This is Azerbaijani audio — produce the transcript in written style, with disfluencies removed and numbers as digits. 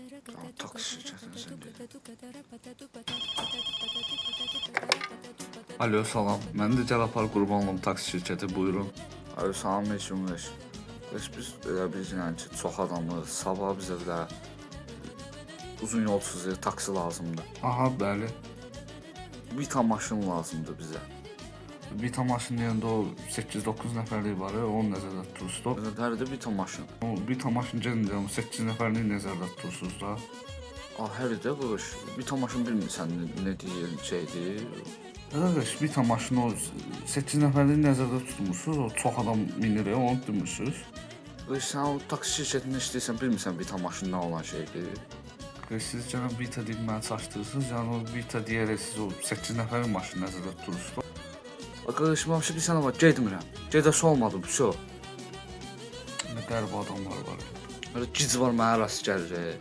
Tamam, taksi şirkətinə zəng edim. Alo, salam. Məni də gəl apar Qurbanlım taksi şirkəti, buyurun. Alo, salam aleyküm reis. Reis, biz elə bilirəm ki, çox adamız. Sabah bizə bir uzun yol çizir, taksi lazımdır. Aha, bəli. Vita maşın lazımdır bizə. Vita maşın deyəndə o 8-9 nəfərlik var, onu nəzərdə tutursunuz. Nədir Vita maşın? O Vita maşın gəlin 8 nəfərlik nəzərdə tutursunuz da. Hər də qış. Vita maşın bilmirsən nə deyir, şeydir. Qardaş, Vita maşını o 8 nəfərlik nəzərdə tutmusunuz, o çox adam minir, onu demirsiz. Qış, sən o taksi şirkətində işləyirsən, bilmirsən Vita maşın nə olan şeydir. Siz canım Vita deyib məni çaşdırırsınız, yəni o Vita deyərək siz o 8 nəfərlik maşını nəzərdə tutursunuz. Qardaşım, bir sənə var, getmirəm. Gedəsi olmadı, bu şey. Nə qəribə adamlar var. Gic var, mənə rast gəlir.